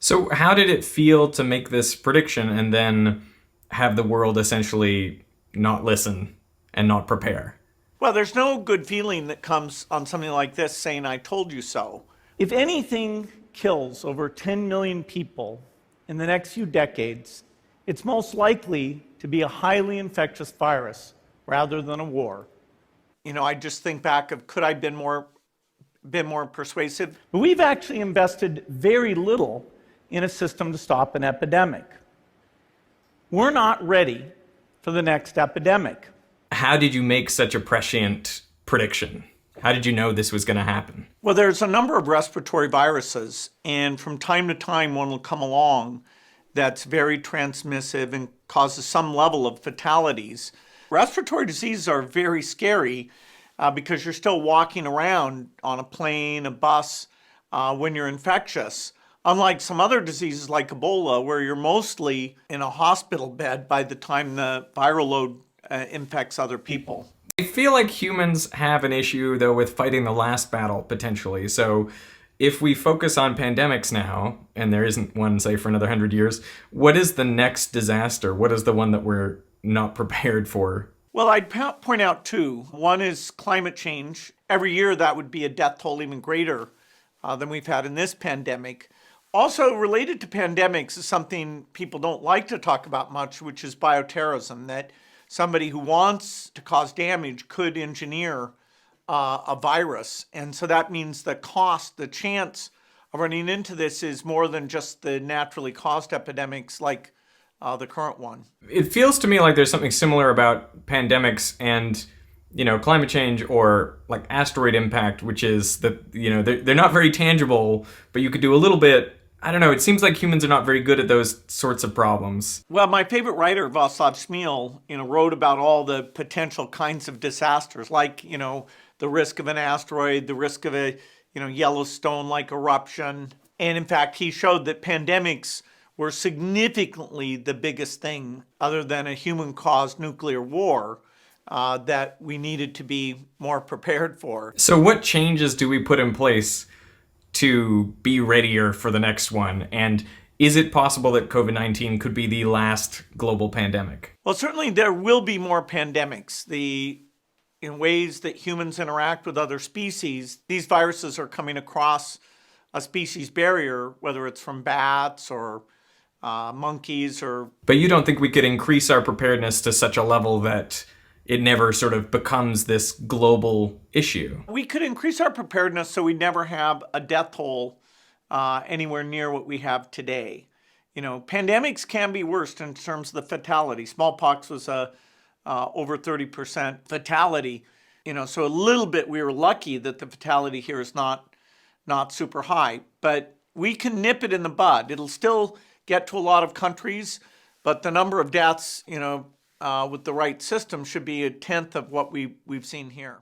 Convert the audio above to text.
So how did it feel to make this prediction and then have the world essentially not listen and not prepare? Well, there's no good feeling that comes on something like this saying, I told you so. If anything kills over 10 million people in the next few decades, it's most likely to be a highly infectious virus rather than a war. I just think back of could I been more persuasive? But we've actually invested very little in a system to stop an epidemic. We're not ready for the next epidemic. How did you make such a prescient prediction? How did you know this was going to happen? Well, there's a number of respiratory viruses, and from time to time one will come along that's very transmissive and causes some level of fatalities. Respiratory diseases are very scary because you're still walking around on a plane, a bus, when you're infectious. Unlike some other diseases like Ebola, where you're mostly in a hospital bed by the time the viral load infects other people. I feel like humans have an issue, though, with fighting the last battle, potentially. So if we focus on pandemics now, and there isn't one, say, for another 100 years, what is the next disaster? What is the one that we're not prepared for? Well, I'd point out two. One is climate change. Every year that would be a death toll even greater than we've had in this pandemic. Also related to pandemics is something people don't like to talk about much, which is bioterrorism, that somebody who wants to cause damage could engineer a virus. And so that means the cost, the chance of running into this is more than just the naturally caused epidemics like the current one. It feels to me like there's something similar about pandemics and climate change or like asteroid impact, which is that, they're not very tangible, but you could do a little bit. I don't know. It seems like humans are not very good at those sorts of problems. Well, my favorite writer, Václav Smil, wrote about all the potential kinds of disasters, like, the risk of an asteroid, the risk of a, Yellowstone-like eruption. And in fact, he showed that pandemics were significantly the biggest thing, other than a human-caused nuclear war, that we needed to be more prepared for. So what changes do we put in place to be readier for the next one? And is it possible that COVID-19 could be the last global pandemic? Well, certainly there will be more pandemics. In ways that humans interact with other species, these viruses are coming across a species barrier, whether it's from bats or monkeys or... But you don't think we could increase our preparedness to such a level that it never sort of becomes this global issue? We could increase our preparedness so we never have a death toll anywhere near what we have today. Pandemics can be worse in terms of the fatality. Smallpox was over 30% fatality. So a little bit we were lucky that the fatality here is not super high. But we can nip it in the bud. It'll still get to a lot of countries, but the number of deaths, with the right system should be 1/10 of what we've seen here.